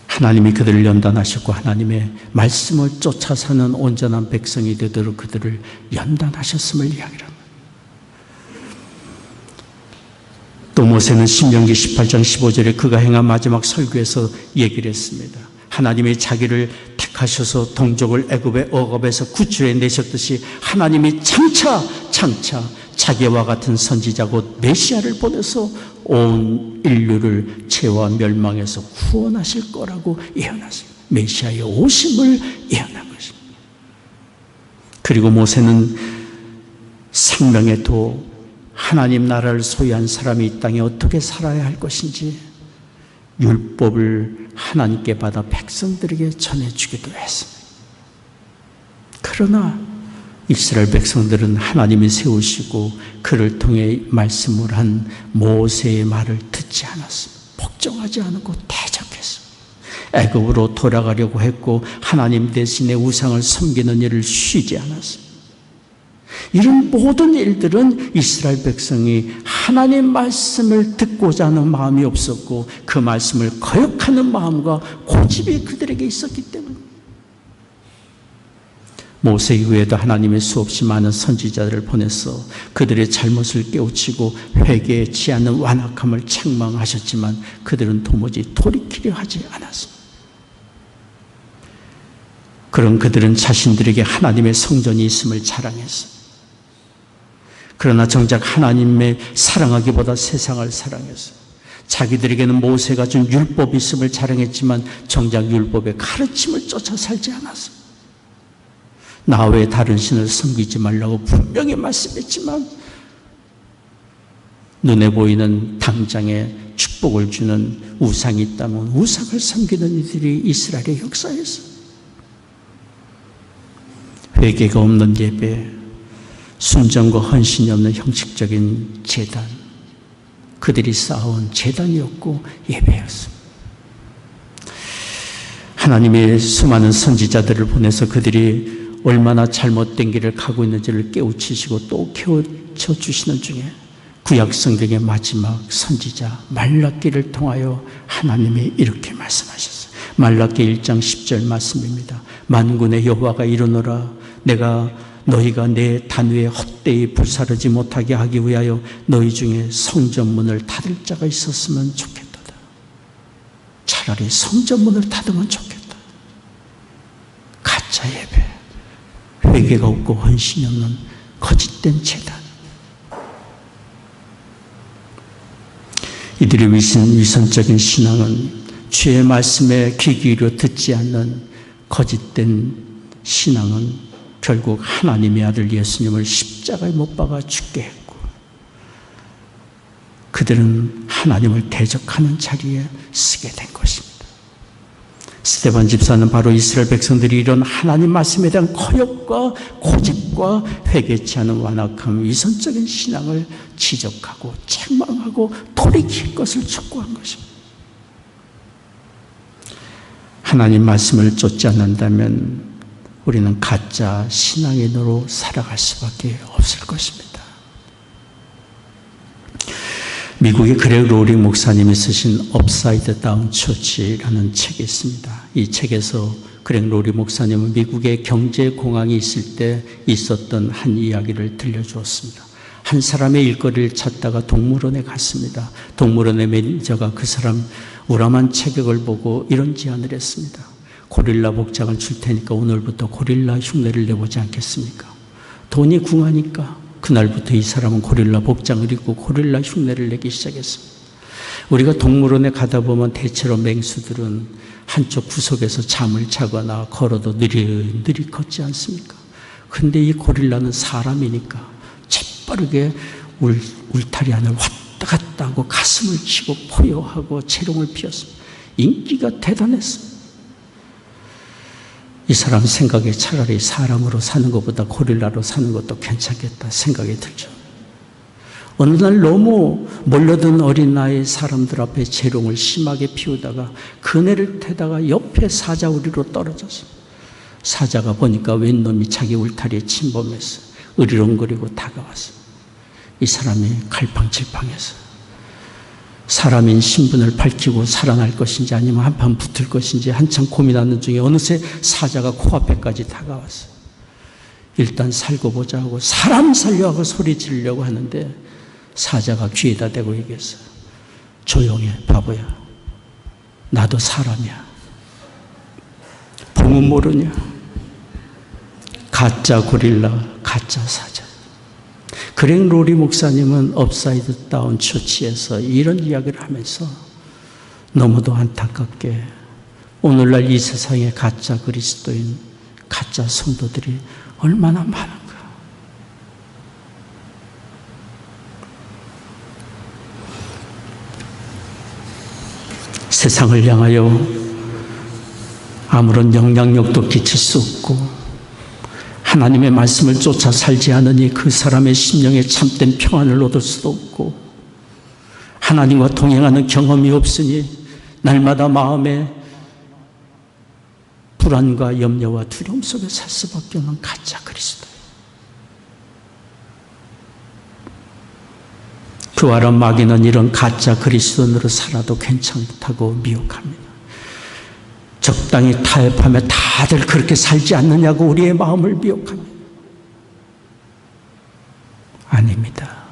Speaker 1: 하나님이 그들을 연단하셨고 하나님의 말씀을 쫓아 사는 온전한 백성이 되도록 그들을 연단하셨음을 이야기합니다. 또 모세는 신명기 18장 15절에 그가 행한 마지막 설교에서 얘기를 했습니다. 하나님이 자기를 택하셔서 동족을 애굽의 억압에서 구출해 내셨듯이 하나님이 장차 자기와 같은 선지자 곧 메시아를 보내서 온 인류를 죄와 멸망에서 구원하실 거라고 예언하십니다. 메시아의 오심을 예언한 것입니다. 그리고 모세는 생명의 도, 하나님 나라를 소유한 사람이 이 땅에 어떻게 살아야 할 것인지 율법을 하나님께 받아 백성들에게 전해주기도 했습니다. 그러나 이스라엘 백성들은 하나님이 세우시고 그를 통해 말씀을 한 모세의 말을 듣지 않았습니다. 복종하지 않고 대적했습니다. 애굽으로 돌아가려고 했고 하나님 대신에 우상을 섬기는 일을 쉬지 않았습니다. 이런 모든 일들은 이스라엘 백성이 하나님 말씀을 듣고자 하는 마음이 없었고 그 말씀을 거역하는 마음과 고집이 그들에게 있었기 때문입니다. 모세 이후에도 하나님의 수없이 많은 선지자들을 보내서 그들의 잘못을 깨우치고 회개치 않는 완악함을 책망하셨지만 그들은 도무지 돌이키려 하지 않았습니다. 그런 그들은 자신들에게 하나님의 성전이 있음을 자랑했습니다. 그러나 정작 하나님의 사랑하기보다 세상을 사랑했어요. 자기들에게는 모세가 준 율법이 있음을 자랑했지만 정작 율법의 가르침을 쫓아 살지 않았어요. 나 외에 다른 신을 섬기지 말라고 분명히 말씀했지만 눈에 보이는 당장에 축복을 주는 우상이 있다면 우상을 섬기는 이들이 이스라엘의 역사였어요. 회개가 없는 예배, 순전과 헌신이 없는 형식적인 제단, 그들이 쌓아온 제단이었고 예배였습니다. 하나님의 수많은 선지자들을 보내서 그들이 얼마나 잘못된 길을 가고 있는지를 깨우치시고 또 깨우쳐 주시는 중에 구약 성경의 마지막 선지자 말라기를 통하여 하나님이 이렇게 말씀하셨어요. 말라기 1장 10절 말씀입니다. 만군의 여호와가 이르노라 내가 너희가 내 단위에 헛되이 불사르지 못하게 하기 위하여 너희 중에 성전문을 닫을 자가 있었으면 좋겠다. 차라리 성전문을 닫으면 좋겠다. 가짜 예배, 회개가 없고 헌신이 없는 거짓된 제단. 이들의 위선적인 신앙은 주의 말씀에 귀 기울여 듣지 않는 거짓된 신앙은 결국 하나님의 아들 예수님을 십자가에 못 박아 죽게 했고 그들은 하나님을 대적하는 자리에 쓰게 된 것입니다. 스데반 집사는 바로 이스라엘 백성들이 이런 하나님 말씀에 대한 거역과 고집과 회개치 않은 완악함, 위선적인 신앙을 지적하고 책망하고 돌이킬 것을 촉구한 것입니다. 하나님 말씀을 쫓지 않는다면 우리는 가짜 신앙의 노로 살아갈 수밖에 없을 것입니다. 미국의 그렉 로링 목사님이 쓰신 업사이드 다운 처치라는 책이 있습니다. 이 책에서 그렉 로링 목사님은 미국의 경제 공황이 있을 때 있었던 한 이야기를 들려주었습니다. 한 사람의 일거리를 찾다가 동물원에 갔습니다. 동물원의 매니저가 그 사람 우람한 체격을 보고 이런 제안을 했습니다. 고릴라 복장을 줄 테니까 오늘부터 고릴라 흉내를 내보지 않겠습니까? 돈이 궁하니까 그날부터 이 사람은 고릴라 복장을 입고 고릴라 흉내를 내기 시작했습니다. 우리가 동물원에 가다 보면 대체로 맹수들은 한쪽 구석에서 잠을 자거나 걸어도 느릿느릿 걷지 않습니까? 근데 이 고릴라는 사람이니까 재빠르게 울타리 안을 왔다 갔다 하고 가슴을 치고 포효하고 재롱을 피웠습니다. 인기가 대단했어요. 이 사람 생각에 차라리 사람으로 사는 것보다 고릴라로 사는 것도 괜찮겠다 생각이 들죠. 어느 날 너무 몰려든 어린 나이 사람들 앞에 재롱을 심하게 피우다가 그네를 태다가 옆에 사자우리로 떨어졌어요. 사자가 보니까 웬 놈이 자기 울타리에 침범해서 으리렁거리고 다가왔어요. 이 사람이 갈팡질팡해서 사람인 신분을 밝히고 살아날 것인지 아니면 한판 붙을 것인지 한참 고민하는 중에 어느새 사자가 코앞에까지 다가왔어요. 일단 살고 보자 하고 사람 살려 하고 소리 지르려고 하는데 사자가 귀에다 대고 얘기했어요. 조용해 바보야. 나도 사람이야. 봄은 모르냐. 가짜 고릴라 가짜 사자. 그렉 로리 목사님은 업사이드 다운 처치에서 이런 이야기를 하면서 너무도 안타깝게 오늘날 이 세상에 가짜 그리스도인, 가짜 성도들이 얼마나 많은가. 세상을 향하여 아무런 영향력도 끼칠 수 없고 하나님의 말씀을 쫓아 살지 않으니 그 사람의 심령에 참된 평안을 얻을 수도 없고 하나님과 동행하는 경험이 없으니 날마다 마음에 불안과 염려와 두려움 속에 살 수밖에 없는 가짜 그리스도예요. 그와라 마귀는 이런 가짜 그리스도인으로 살아도 괜찮다고 미혹합니다. 적당히 타협하며 다들 그렇게 살지 않느냐고 우리의 마음을 미혹합니다. 아닙니다.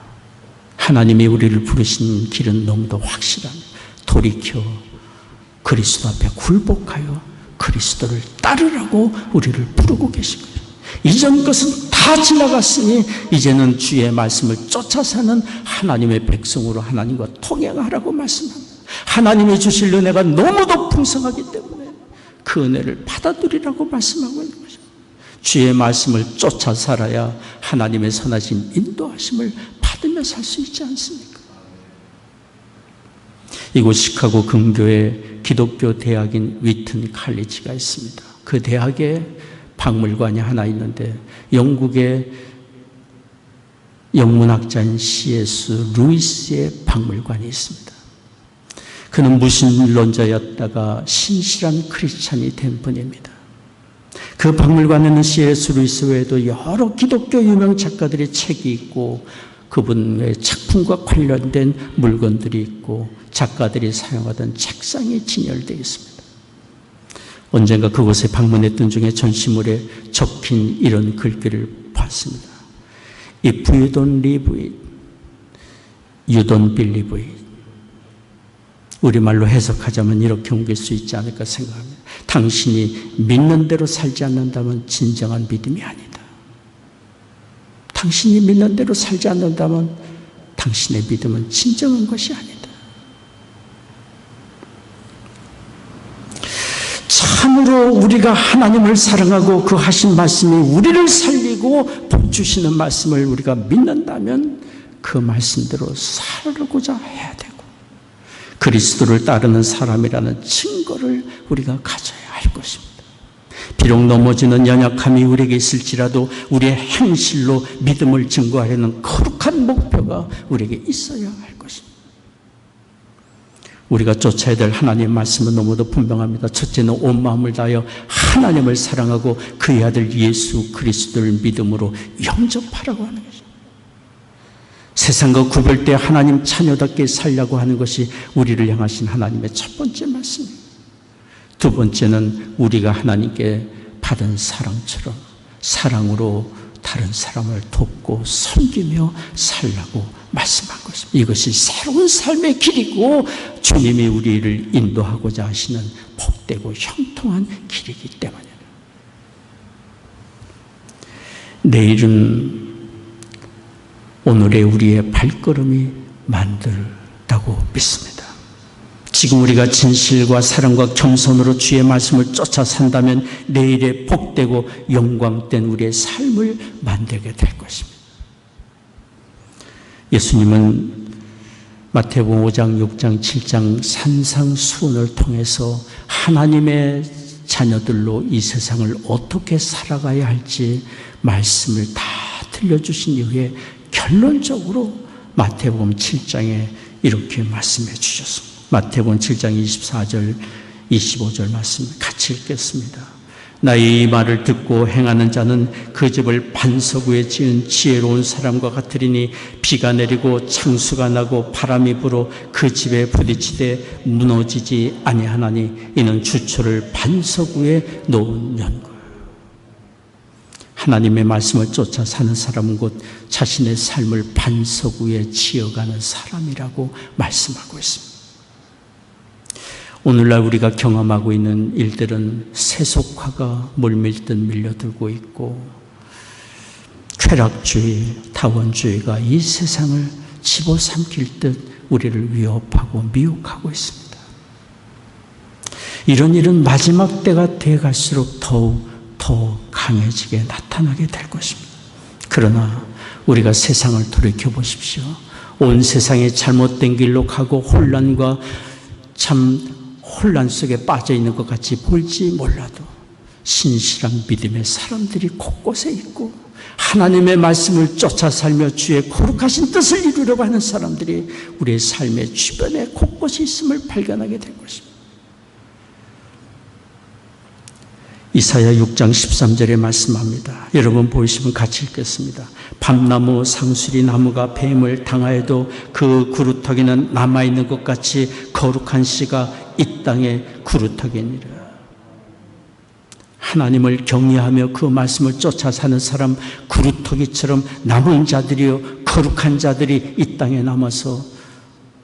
Speaker 1: 하나님이 우리를 부르신 길은 너무도 확실합니다. 돌이켜 그리스도 앞에 굴복하여 그리스도를 따르라고 우리를 부르고 계신 거예요. 이전 것은 다 지나갔으니 이제는 주의 말씀을 쫓아 사는 하나님의 백성으로 하나님과 통행하라고 말씀합니다. 하나님이 주실 은혜가 너무도 풍성하기 때문에 그 은혜를 받아들이라고 말씀하고 있는 거죠. 주의 말씀을 쫓아 살아야 하나님의 선하신 인도하심을 받으며 살 수 있지 않습니까? 이곳 시카고 금교에 기독교 대학인 위튼 칼리지가 있습니다. 그 대학에 박물관이 하나 있는데 영국의 영문학자인 C.S. 루이스의 박물관이 있습니다. 그는 무신론자였다가 신실한 크리스찬이 된 분입니다. 그 박물관에는 C.S. 루이스 외에도 여러 기독교 유명 작가들의 책이 있고 그분의 작품과 관련된 물건들이 있고 작가들이 사용하던 책상이 진열되어 있습니다. 언젠가 그곳에 방문했던 중에 전시물에 적힌 이런 글귀를 봤습니다. If you don't live it, you don't believe it. 우리말로 해석하자면 이렇게 옮길 수 있지 않을까 생각합니다. 당신이 믿는 대로 살지 않는다면 진정한 믿음이 아니다. 당신이 믿는 대로 살지 않는다면 당신의 믿음은 진정한 것이 아니다. 참으로 우리가 하나님을 사랑하고 그 하신 말씀이 우리를 살리고 복 주시는 말씀을 우리가 믿는다면 그 말씀대로 살고자 해야 되고 그리스도를 따르는 사람이라는 증거를 우리가 가져야 할 것입니다. 비록 넘어지는 연약함이 우리에게 있을지라도 우리의 행실로 믿음을 증거하려는 거룩한 목표가 우리에게 있어야 할 것입니다. 우리가 쫓아야 될 하나님의 말씀은 너무도 분명합니다. 첫째는 온 마음을 다하여 하나님을 사랑하고 그의 아들 예수 그리스도를 믿음으로 영접하라고 하는 것입니다. 세상과 구별되어 하나님 자녀답게 살려고 하는 것이 우리를 향하신 하나님의 첫 번째 말씀입니다. 두 번째는 우리가 하나님께 받은 사랑처럼 사랑으로 다른 사람을 돕고 섬기며 살라고 말씀한 것입니다. 이것이 새로운 삶의 길이고 주님이 우리를 인도하고자 하시는 복되고 형통한 길이기 때문입니다. 내일은 오늘의 우리의 발걸음이 만들다고 거라고 믿습니다. 지금 우리가 진실과 사랑과 겸손으로 주의 말씀을 쫓아 산다면 내일의 복되고 영광된 우리의 삶을 만들게 될 것입니다. 예수님은 마태복음 5장, 6장, 7장 산상수훈을 통해서 하나님의 자녀들로 이 세상을 어떻게 살아가야 할지 말씀을 다 들려주신 이후에 결론적으로 마태복음 7장에 이렇게 말씀해 주셨습니다. 마태복음 7장 24절, 25절 말씀 같이 읽겠습니다. 나의 이 말을 듣고 행하는 자는 그 집을 반석 위에 지은 지혜로운 사람과 같으리니 비가 내리고 창수가 나고 바람이 불어 그 집에 부딪히되 무너지지 아니하나니 이는 주초를 반석 위에 놓은 연고. 하나님의 말씀을 쫓아 사는 사람은 곧 자신의 삶을 반석 위에 지어가는 사람이라고 말씀하고 있습니다. 오늘날 우리가 경험하고 있는 일들은 세속화가 물밀듯 밀려들고 있고 쾌락주의, 다원주의가 이 세상을 집어삼킬 듯 우리를 위협하고 미혹하고 있습니다. 이런 일은 마지막 때가 돼갈수록 더욱 더 강해지게 나타나게 될 것입니다. 그러나 우리가 세상을 돌이켜보십시오. 온 세상이 잘못된 길로 가고 혼란과 혼란 속에 빠져 있는 것 같이 보일지 몰라도 신실한 믿음의 사람들이 곳곳에 있고 하나님의 말씀을 쫓아 살며 주의 거룩하신 뜻을 이루려고 하는 사람들이 우리의 삶의 주변에 곳곳에 있음을 발견하게 될 것입니다. 이사야 6장 13절에 말씀합니다. 여러분 보이시면 같이 읽겠습니다. 밤나무 상수리 나무가 뱀을 당하여도 그 구루터기는 남아있는 것 같이 거룩한 씨가 이 땅에 구루터기니라. 하나님을 경외하며 그 말씀을 쫓아 사는 사람 구루터기처럼 남은 자들이요 거룩한 자들이 이 땅에 남아서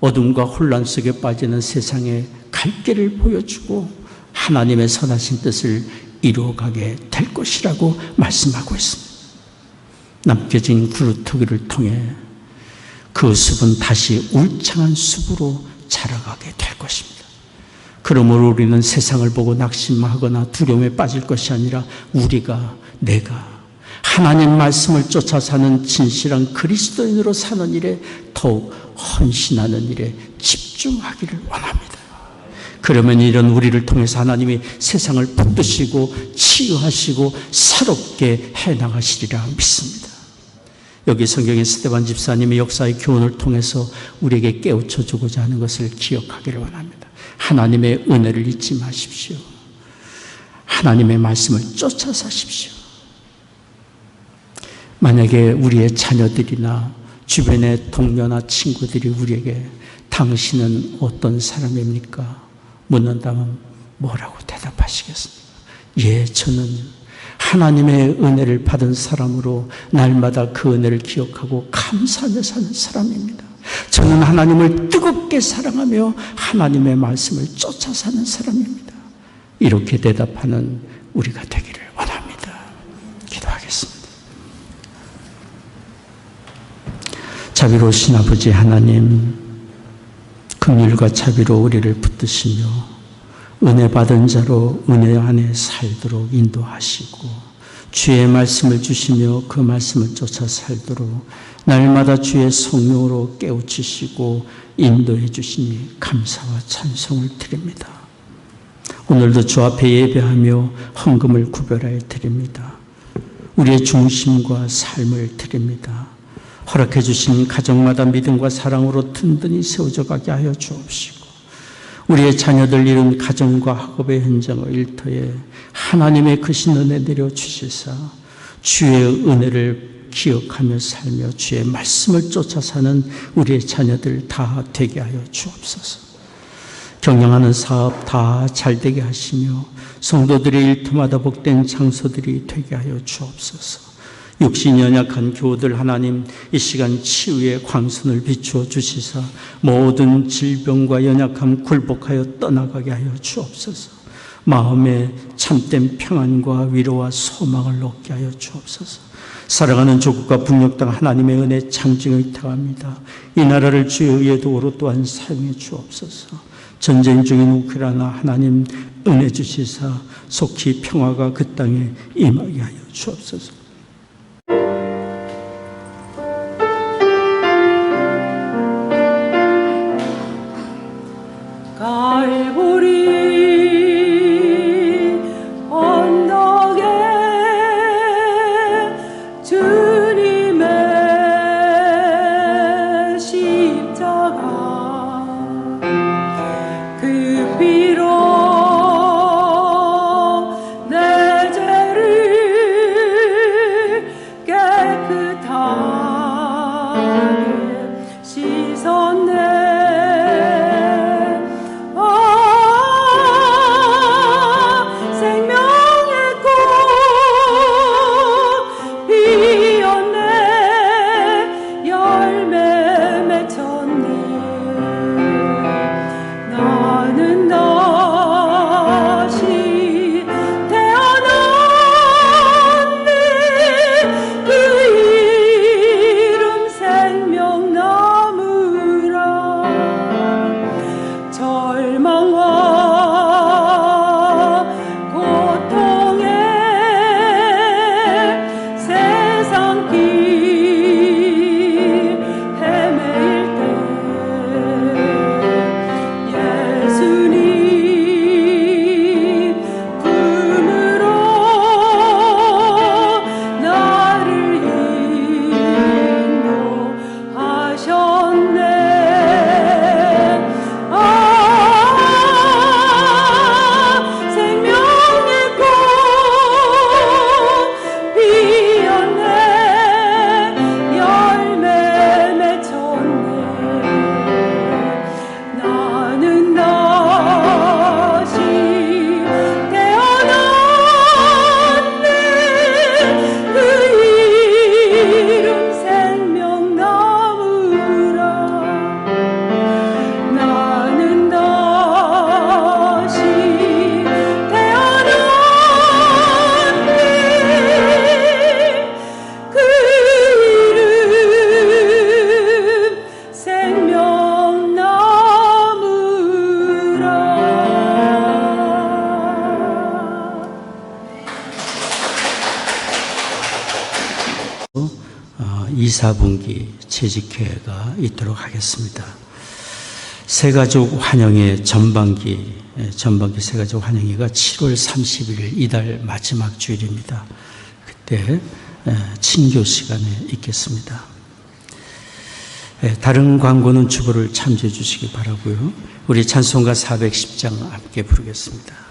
Speaker 1: 어둠과 혼란 속에 빠지는 세상에 갈 길을 보여주고 하나님의 선하신 뜻을 이루어가게 될 것이라고 말씀하고 있습니다. 남겨진 구루터기를 통해 그 숲은 다시 울창한 숲으로 자라가게 될 것입니다. 그러므로 우리는 세상을 보고 낙심하거나 두려움에 빠질 것이 아니라 내가 하나님 말씀을 쫓아 사는 진실한 그리스도인으로 사는 일에 더욱 헌신하는 일에 집중하기를 원합니다. 그러면 이런 우리를 통해서 하나님이 세상을 붙드시고 치유하시고 새롭게 해나가시리라 믿습니다. 여기 성경에 스데반 집사님의 역사의 교훈을 통해서 우리에게 깨우쳐 주고자 하는 것을 기억하기를 원합니다. 하나님의 은혜를 잊지 마십시오. 하나님의 말씀을 쫓아 사십시오. 만약에 우리의 자녀들이나 주변의 동료나 친구들이 우리에게 당신은 어떤 사람입니까? 묻는다면 뭐라고 대답하시겠습니까? 예, 저는 하나님의 은혜를 받은 사람으로 날마다 그 은혜를 기억하고 감사하며 사는 사람입니다. 저는 하나님을 뜨겁게 사랑하며 하나님의 말씀을 쫓아 사는 사람입니다. 이렇게 대답하는 우리가 되기를 원합니다. 기도하겠습니다. 자비로우신 아버지 하나님, 긍휼과 자비로 우리를 붙드시며 은혜 받은 자로 은혜 안에 살도록 인도하시고 주의 말씀을 주시며 그 말씀을 쫓아 살도록 날마다 주의 성령으로 깨우치시고 인도해 주시니 감사와 찬송을 드립니다. 오늘도 주 앞에 예배하며 헌금을 구별하여 드립니다. 우리의 중심과 삶을 드립니다. 허락해 주신 가정마다 믿음과 사랑으로 든든히 세워져 가게 하여 주옵시고 우리의 자녀들 이룬 가정과 학업의 현장의 일터에 하나님의 크신 은혜 내려주시사 주의 은혜를 기억하며 살며 주의 말씀을 쫓아 사는 우리의 자녀들 다 되게 하여 주옵소서. 경영하는 사업 다 잘되게 하시며 성도들의 일터마다 복된 장소들이 되게 하여 주옵소서. 육신이 연약한 교우들 하나님 이 시간 치유의 광선을 비추어 주시사 모든 질병과 연약함 굴복하여 떠나가게 하여 주옵소서. 마음에 참된 평안과 위로와 소망을 얻게 하여 주옵소서. 사랑하는 조국과 북녘 땅 하나님의 은혜 창증을 의탁합니다. 이 나라를 주의 의의 도구로 또한 사용해 주옵소서. 전쟁 중인 우크라이나 하나님 은혜 주시사 속히 평화가 그 땅에 임하게 하여 주옵소서.
Speaker 3: 갈보리 언덕에 주님의 십자가 그 피로 내 죄를 깨끗하게 씻었네.
Speaker 1: 이사분기 재직회가 있도록 하겠습니다. 새가족 환영회 전반기 새가족 환영회가 7월 30일 이달 마지막 주일입니다. 그때 친교 시간에 있겠습니다. 다른 광고는 주보를 참조해 주시기 바라고요. 우리 찬송가 410장 함께 부르겠습니다.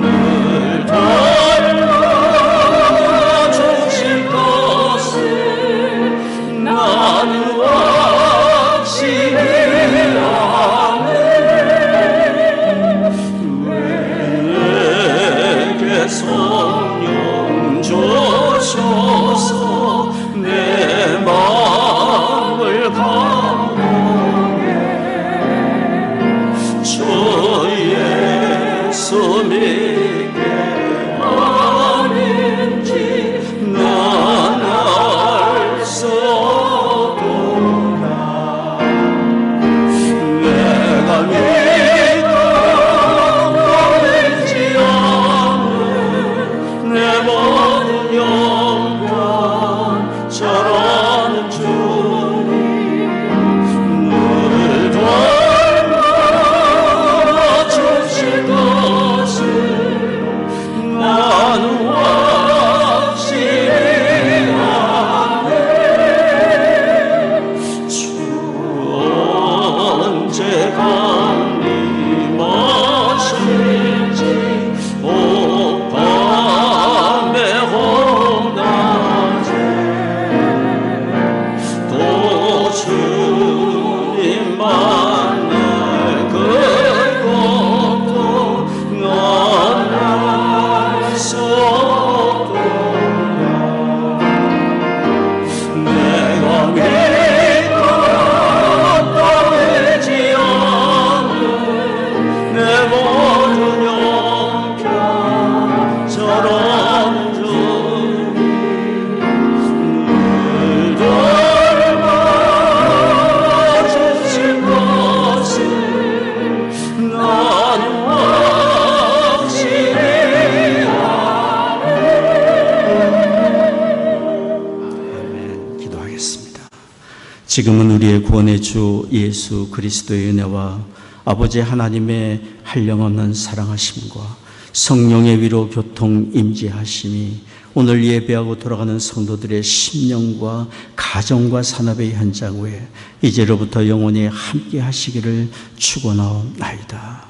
Speaker 4: 늘
Speaker 1: 지금은 우리의 구원의 주 예수 그리스도의 은혜와 아버지 하나님의 한량없는 사랑하심과 성령의 위로 교통 임재하심이 오늘 예배하고 돌아가는 성도들의 심령과 가정과 산업의 현장 위에 이제로부터 영원히 함께 하시기를 축원하옵나이다.